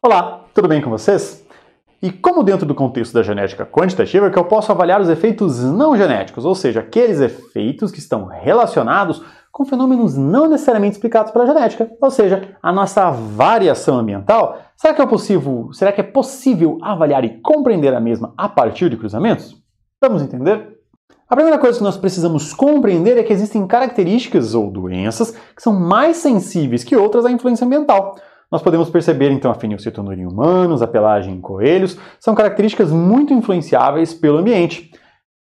Olá, tudo bem com vocês? E como dentro do contexto da genética quantitativa que eu posso avaliar os efeitos não genéticos, ou seja, aqueles efeitos que estão relacionados com fenômenos não necessariamente explicados pela genética, ou seja, a nossa variação ambiental, será que é possível avaliar e compreender a mesma a partir de cruzamentos? Vamos entender? A primeira coisa que nós precisamos compreender é que existem características ou doenças que são mais sensíveis que outras à influência ambiental. Nós podemos perceber, então, a fenilcetonúria em humanos, a pelagem em coelhos, são características muito influenciáveis pelo ambiente.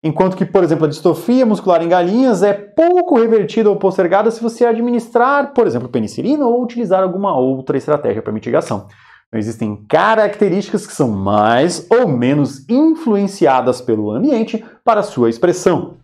Enquanto que, por exemplo, a distrofia muscular em galinhas é pouco revertida ou postergada se você administrar, por exemplo, penicilina ou utilizar alguma outra estratégia para mitigação. Então, existem características que são mais ou menos influenciadas pelo ambiente para sua expressão.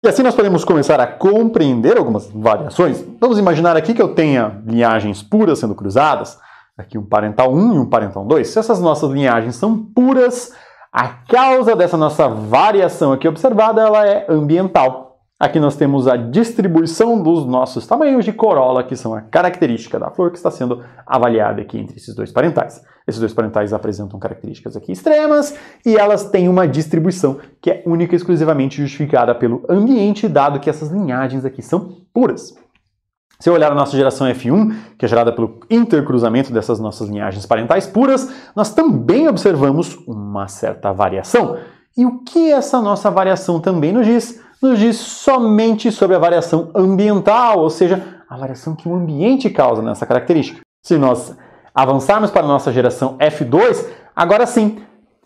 E assim nós podemos começar a compreender algumas variações. Vamos imaginar aqui que eu tenha linhagens puras sendo cruzadas, aqui um parental 1 e um parental 2. Se essas nossas linhagens são puras, a causa dessa nossa variação aqui observada ela é ambiental. Aqui nós temos a distribuição dos nossos tamanhos de corola, que são a característica da flor que está sendo avaliada aqui entre esses dois parentais. Esses dois parentais apresentam características aqui extremas e elas têm uma distribuição que é única e exclusivamente justificada pelo ambiente, dado que essas linhagens aqui são puras. Se eu olhar a nossa geração F1, que é gerada pelo intercruzamento dessas nossas linhagens parentais puras, nós também observamos uma certa variação. E o que essa nossa variação também nos diz? Nos diz somente sobre a variação ambiental, ou seja, a variação que o ambiente causa nessa característica. Se nós avançarmos para a nossa geração F2, agora sim,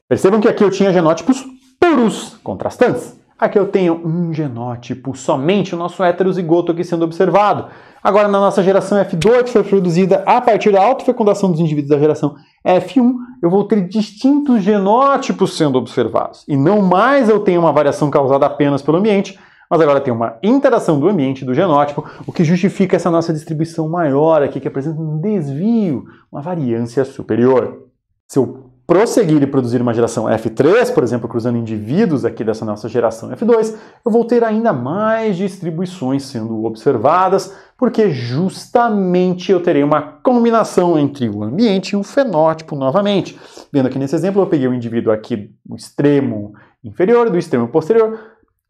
percebam que aqui eu tinha genótipos puros, contrastantes. Aqui eu tenho um genótipo somente, o nosso heterozigoto aqui sendo observado. Agora, na nossa geração F2, que foi produzida a partir da autofecundação dos indivíduos da geração F1, eu vou ter distintos genótipos sendo observados. E não mais eu tenho uma variação causada apenas pelo ambiente, mas agora tem uma interação do ambiente e do genótipo, o que justifica essa nossa distribuição maior aqui, que apresenta um desvio, uma variância superior. Se eu prosseguir e produzir uma geração F3, por exemplo, cruzando indivíduos aqui dessa nossa geração F2, eu vou ter ainda mais distribuições sendo observadas, porque justamente eu terei uma combinação entre o ambiente e o fenótipo novamente. Vendo aqui nesse exemplo, eu peguei o indivíduo aqui do extremo inferior e do extremo posterior,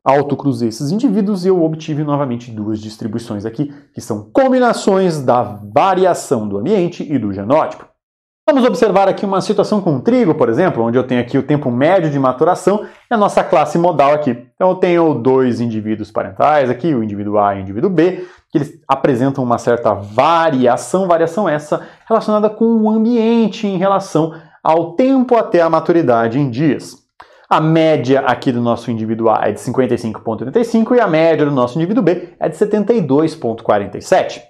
autocruzei esses indivíduos e eu obtive novamente duas distribuições aqui, que são combinações da variação do ambiente e do genótipo. Vamos observar aqui uma situação com trigo, por exemplo, onde eu tenho aqui o tempo médio de maturação e a nossa classe modal aqui. Então eu tenho dois indivíduos parentais aqui, o indivíduo A e o indivíduo B, que eles apresentam uma certa variação essa relacionada com o ambiente em relação ao tempo até a maturidade em dias. A média aqui do nosso indivíduo A é de 55,85 e a média do nosso indivíduo B é de 72,47.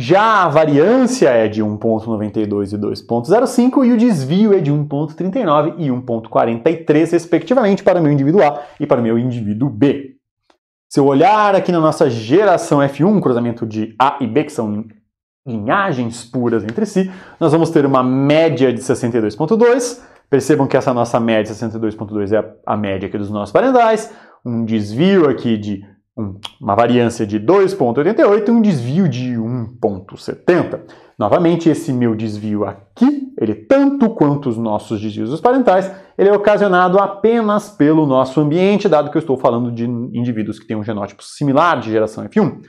Já a variância é de 1,92 e 2,05 e o desvio é de 1,39 e 1,43, respectivamente, para o meu indivíduo A e para o meu indivíduo B. Se eu olhar aqui na nossa geração F1, cruzamento de A e B, que são linhagens puras entre si, nós vamos ter uma média de 62,2. Percebam que essa nossa média de 62,2 é a média aqui dos nossos parentais, um desvio aqui de uma variância de 2,88 e um desvio de 1,70. Novamente, esse meu desvio aqui, ele tanto quanto os nossos desvios dos parentais, ele é ocasionado apenas pelo nosso ambiente, dado que eu estou falando de indivíduos que têm um genótipo similar de geração F1.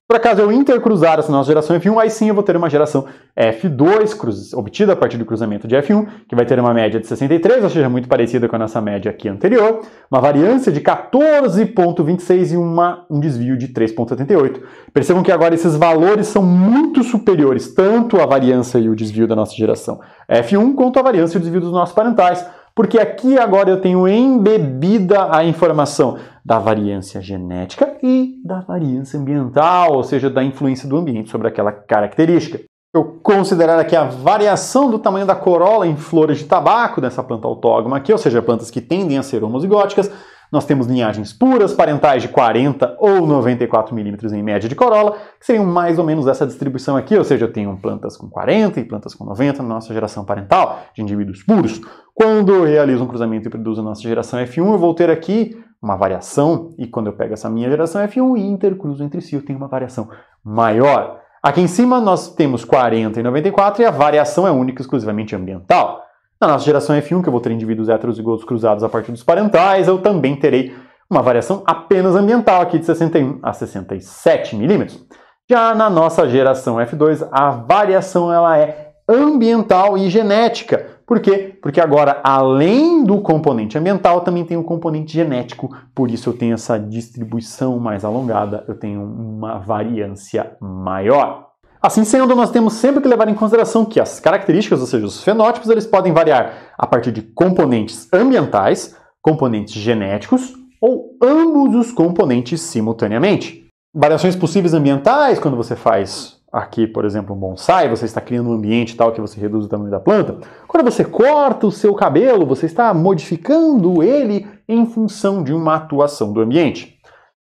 Por acaso eu intercruzar essa nossa geração F1, aí sim eu vou ter uma geração F2 obtida a partir do cruzamento de F1, que vai ter uma média de 63, ou seja, muito parecida com a nossa média aqui anterior, uma variância de 14,26 e um desvio de 3,78. Percebam que agora esses valores são muito superiores, tanto a variância e o desvio da nossa geração F1, quanto a variância e o desvio dos nossos parentais, porque aqui agora eu tenho embebida a informação da variância genética e da variância ambiental, ou seja, da influência do ambiente sobre aquela característica. Eu considerar aqui a variação do tamanho da corola em flores de tabaco dessa planta autógama aqui, ou seja, plantas que tendem a ser homozigóticas. Nós temos linhagens puras, parentais de 40 ou 94 milímetros em média de corola, que seriam mais ou menos essa distribuição aqui, ou seja, eu tenho plantas com 40 e plantas com 90 na nossa geração parental, de indivíduos puros. Quando eu realizo um cruzamento e produzo a nossa geração F1, eu vou ter aqui uma variação, e quando eu pego essa minha geração F1 e intercruzo entre si, eu tenho uma variação maior. Aqui em cima nós temos 40 e 94 e a variação é única e exclusivamente ambiental. Na nossa geração F1, que eu vou ter indivíduos heterozigotos cruzados a partir dos parentais, eu também terei uma variação apenas ambiental, aqui de 61 a 67 milímetros. Já na nossa geração F2, a variação ela é ambiental e genética. Por quê? Porque agora, além do componente ambiental, também tem um componente genético. Por isso eu tenho essa distribuição mais alongada, eu tenho uma variância maior. Assim sendo, nós temos sempre que levar em consideração que as características, ou seja, os fenótipos, eles podem variar a partir de componentes ambientais, componentes genéticos ou ambos os componentes simultaneamente. Variações possíveis ambientais, quando você faz aqui, por exemplo, um bonsai, você está criando um ambiente tal que você reduz o tamanho da planta. Quando você corta o seu cabelo, você está modificando ele em função de uma atuação do ambiente.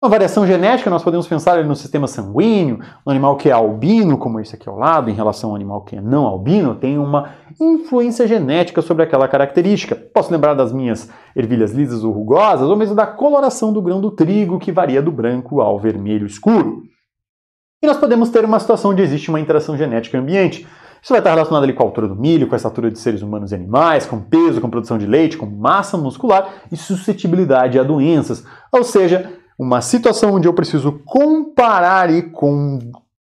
Uma variação genética, nós podemos pensar no sistema sanguíneo, no animal que é albino, como esse aqui ao lado, em relação ao animal que é não albino, tem uma influência genética sobre aquela característica. Posso lembrar das minhas ervilhas lisas ou rugosas, ou mesmo da coloração do grão do trigo, que varia do branco ao vermelho escuro. E nós podemos ter uma situação onde existe uma interação genética ambiente. Isso vai estar relacionado ali com a altura do milho, com a estatura de seres humanos e animais, com peso, com produção de leite, com massa muscular e suscetibilidade a doenças. Ou seja, uma situação onde eu preciso comparar e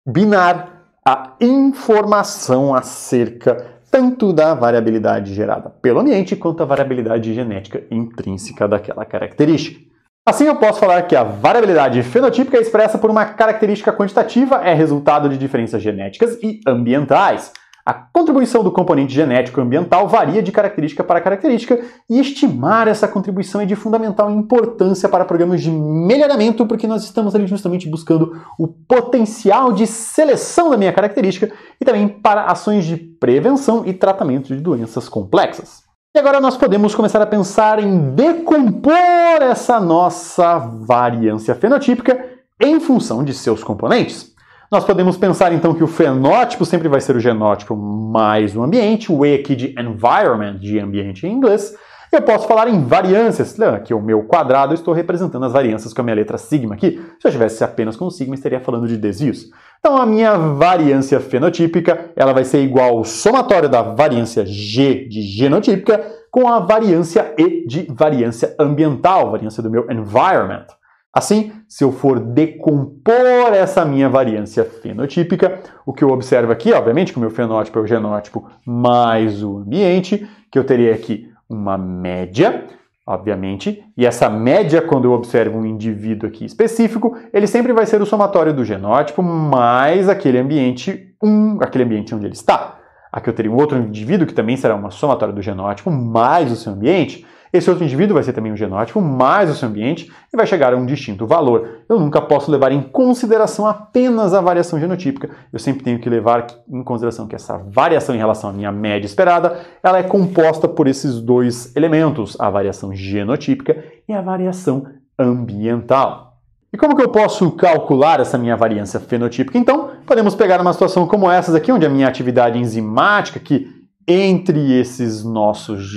combinar a informação acerca tanto da variabilidade gerada pelo ambiente quanto a variabilidade genética intrínseca daquela característica. Assim, eu posso falar que a variabilidade fenotípica é expressa por uma característica quantitativa, é resultado de diferenças genéticas e ambientais. A contribuição do componente genético ambiental varia de característica para característica e estimar essa contribuição é de fundamental importância para programas de melhoramento, porque nós estamos ali justamente buscando o potencial de seleção da minha característica e também para ações de prevenção e tratamento de doenças complexas. E agora nós podemos começar a pensar em decompor essa nossa variância fenotípica em função de seus componentes. Nós podemos pensar então que o fenótipo sempre vai ser o genótipo mais o ambiente, o E aqui de environment, de ambiente em inglês. Eu posso falar em variâncias. Aqui o meu quadrado, eu estou representando as variâncias com a minha letra sigma aqui. Se eu tivesse apenas com sigma, estaria falando de desvios. Então a minha variância fenotípica ela vai ser igual ao somatório da variância G de genotípica com a variância E de variância ambiental, variância do meu environment. Assim, se eu for decompor essa minha variância fenotípica, o que eu observo aqui, obviamente, que o meu fenótipo é o genótipo mais o ambiente, que eu teria aqui uma média, obviamente, e essa média, quando eu observo um indivíduo aqui específico, ele sempre vai ser o somatório do genótipo mais aquele ambiente onde ele está. Aqui eu teria um outro indivíduo que também será uma somatória do genótipo mais o seu ambiente. Esse outro indivíduo vai ser também um genótipo mais o seu ambiente e vai chegar a um distinto valor. Eu nunca posso levar em consideração apenas a variação genotípica. Eu sempre tenho que levar em consideração que essa variação em relação à minha média esperada, ela é composta por esses dois elementos, a variação genotípica e a variação ambiental. E como que eu posso calcular essa minha variância fenotípica? Então, podemos pegar uma situação como essas aqui, onde a minha atividade enzimática, que entre esses nossos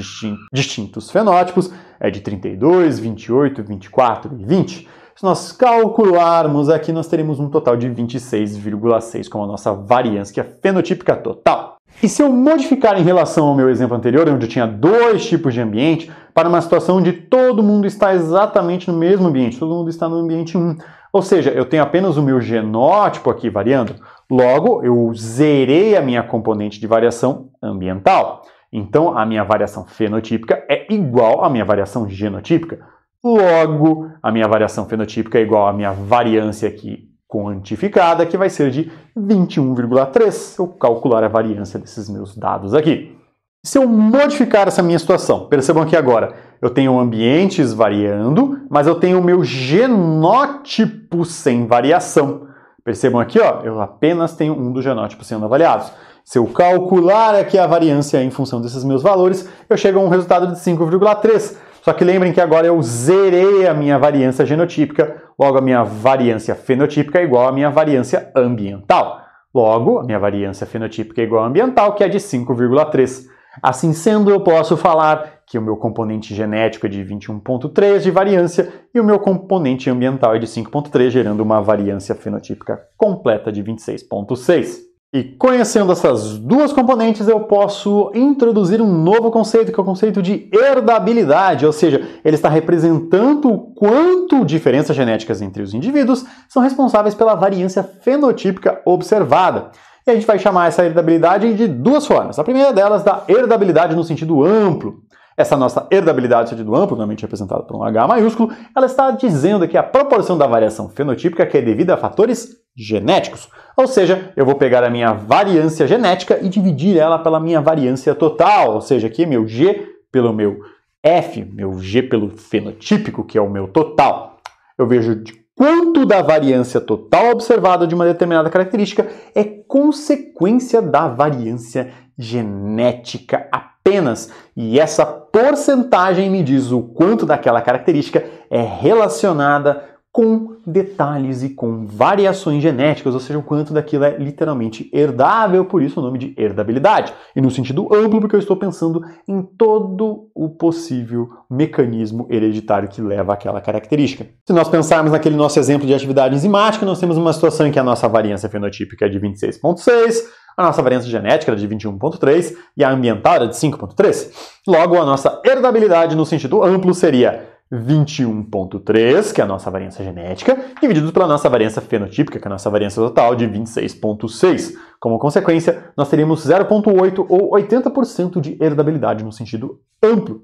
distintos fenótipos é de 32, 28, 24 e 20. Se nós calcularmos aqui, nós teremos um total de 26,6 como a nossa variância fenotípica total. E se eu modificar em relação ao meu exemplo anterior, onde eu tinha dois tipos de ambiente, para uma situação onde todo mundo está exatamente no mesmo ambiente, todo mundo está no ambiente 1, ou seja, eu tenho apenas o meu genótipo aqui variando, logo eu zerei a minha componente de variação ambiental. Então a minha variação fenotípica é igual à minha variação genotípica. Logo, a minha variação fenotípica é igual à minha variância aqui quantificada, que vai ser de 21,3, se eu calcular a variância desses meus dados aqui. Se eu modificar essa minha situação, percebam aqui agora, eu tenho ambientes variando, mas eu tenho o meu genótipo sem variação. Percebam aqui, ó, eu apenas tenho um dos genótipos sendo avaliados. Se eu calcular aqui a variância em função desses meus valores, eu chego a um resultado de 5,3. Só que lembrem que agora eu zerei a minha variância genotípica, logo a minha variância fenotípica é igual à minha variância ambiental. Logo, a minha variância fenotípica é igual à ambiental, que é de 5,3. Assim sendo, eu posso falar que o meu componente genético é de 21,3 de variância e o meu componente ambiental é de 5,3, gerando uma variância fenotípica completa de 26,6. E conhecendo essas duas componentes, eu posso introduzir um novo conceito, que é o conceito de herdabilidade, ou seja, ele está representando o quanto diferenças genéticas entre os indivíduos são responsáveis pela variância fenotípica observada. E a gente vai chamar essa herdabilidade de duas formas. A primeira delas da herdabilidade no sentido amplo. Essa nossa herdabilidade no sentido amplo, normalmente representada por um H maiúsculo, ela está dizendo que a proporção da variação fenotípica que é devida a fatores genéticos. Ou seja, eu vou pegar a minha variância genética e dividir ela pela minha variância total, ou seja, aqui meu G pelo meu F, meu G pelo fenotípico, que é o meu total. Eu vejo de quanto da variância total observada de uma determinada característica é consequência da variância genética apenas. E essa porcentagem me diz o quanto daquela característica é relacionada com detalhes e com variações genéticas, ou seja, o quanto daquilo é literalmente herdável, por isso o nome de herdabilidade. E no sentido amplo, porque eu estou pensando em todo o possível mecanismo hereditário que leva àquela característica. Se nós pensarmos naquele nosso exemplo de atividade enzimática, nós temos uma situação em que a nossa variância fenotípica é de 26,6, a nossa variância genética era de 21,3 e a ambiental era de 5,3. Logo, a nossa herdabilidade no sentido amplo seria 21,3, que é a nossa variância genética, dividido pela nossa variância fenotípica, que é a nossa variância total, de 26,6. Como consequência, nós teríamos 0,8 ou 80% de herdabilidade no sentido amplo.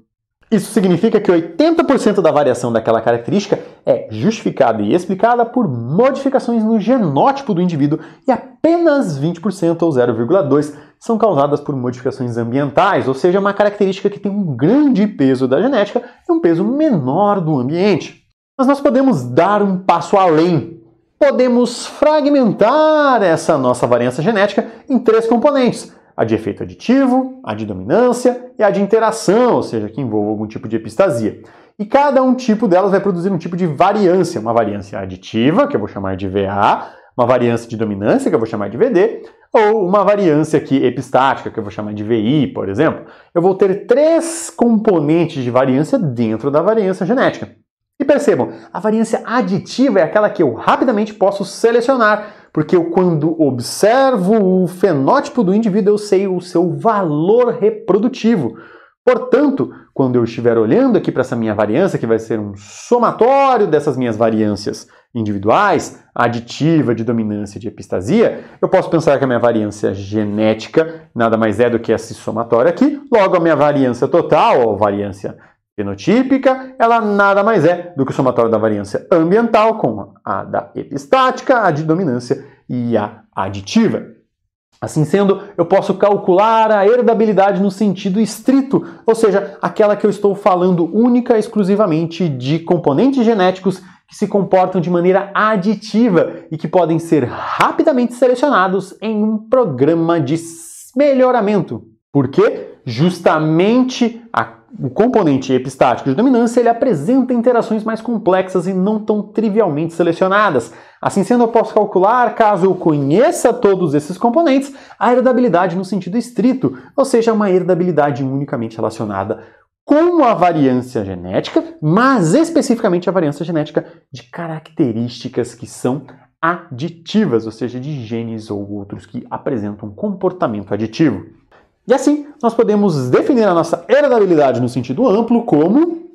Isso significa que 80% da variação daquela característica é justificada e explicada por modificações no genótipo do indivíduo e apenas 20% ou 0,2% são causadas por modificações ambientais, ou seja, uma característica que tem um grande peso da genética e um peso menor do ambiente. Mas nós podemos dar um passo além. Podemos fragmentar essa nossa variância genética em 3 componentes: a de efeito aditivo, a de dominância e a de interação, ou seja, que envolve algum tipo de epistasia. E cada um tipo delas vai produzir um tipo de variância, uma variância aditiva, que eu vou chamar de VA, uma variância de dominância, que eu vou chamar de VD, ou uma variância aqui epistática, que eu vou chamar de VI, por exemplo. Eu vou ter 3 componentes de variância dentro da variância genética. E percebam, a variância aditiva é aquela que eu rapidamente posso selecionar, porque eu, quando observo o fenótipo do indivíduo, eu sei o seu valor reprodutivo. Portanto, quando eu estiver olhando aqui para essa minha variância, que vai ser um somatório dessas minhas variâncias individuais, aditiva, de dominância e de epistasia, eu posso pensar que a minha variância genética nada mais é do que esse somatório aqui, logo a minha variância total, ou variância fenotípica, ela nada mais é do que o somatório da variância ambiental com a da epistática, a de dominância e a aditiva. Assim sendo, eu posso calcular a herdabilidade no sentido estrito, ou seja, aquela que eu estou falando única e exclusivamente de componentes genéticos que se comportam de maneira aditiva e que podem ser rapidamente selecionados em um programa de melhoramento. Por quê? Justamente o componente epistático de dominância ele apresenta interações mais complexas e não tão trivialmente selecionadas. Assim sendo, eu posso calcular, caso eu conheça todos esses componentes, a herdabilidade no sentido estrito, ou seja, uma herdabilidade unicamente relacionada com a variância genética, mas especificamente a variância genética de características que são aditivas, ou seja, de genes ou outros que apresentam um comportamento aditivo. E assim, nós podemos definir a nossa herdabilidade no sentido amplo como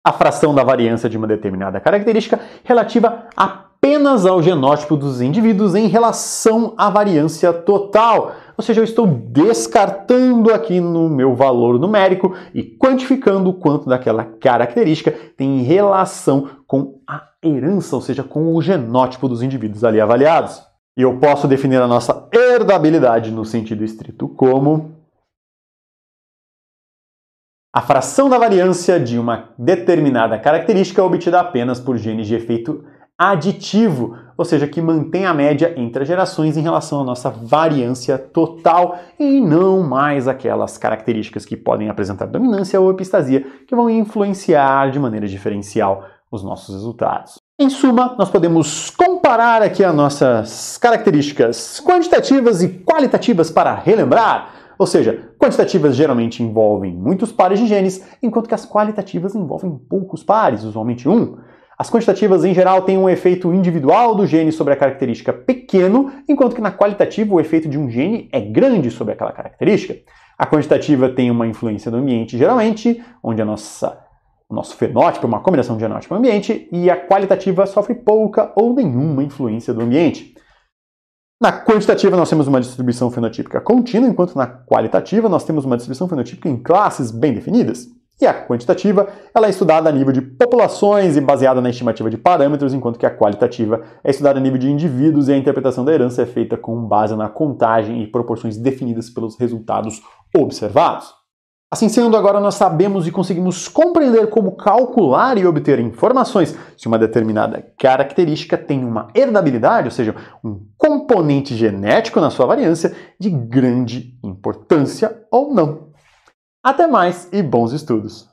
a fração da variância de uma determinada característica relativa apenas ao genótipo dos indivíduos em relação à variância total. Ou seja, eu estou descartando aqui no meu valor numérico e quantificando o quanto daquela característica tem relação com a herança, ou seja, com o genótipo dos indivíduos ali avaliados. E eu posso definir a nossa herdabilidade no sentido estrito como a fração da variância de uma determinada característica obtida apenas por genes de efeito aditivo, ou seja, que mantém a média entre as gerações em relação à nossa variância total e não mais aquelas características que podem apresentar dominância ou epistasia que vão influenciar de maneira diferencial os nossos resultados. Em suma, nós podemos comparar aqui as nossas características quantitativas e qualitativas para relembrar. Ou seja, quantitativas geralmente envolvem muitos pares de genes, enquanto que as qualitativas envolvem poucos pares, usualmente um. As quantitativas, em geral, têm um efeito individual do gene sobre a característica pequeno, enquanto que na qualitativa o efeito de um gene é grande sobre aquela característica. A quantitativa tem uma influência do ambiente, geralmente, onde o nosso fenótipo é uma combinação de genótipo e ambiente, e a qualitativa sofre pouca ou nenhuma influência do ambiente. Na quantitativa nós temos uma distribuição fenotípica contínua, enquanto na qualitativa nós temos uma distribuição fenotípica em classes bem definidas. E a quantitativa ela é estudada a nível de populações e baseada na estimativa de parâmetros, enquanto que a qualitativa é estudada a nível de indivíduos e a interpretação da herança é feita com base na contagem e proporções definidas pelos resultados observados. Assim sendo, agora nós sabemos e conseguimos compreender como calcular e obter informações se uma determinada característica tem uma herdabilidade, ou seja, um componente genético na sua variância de grande importância ou não. Até mais e bons estudos!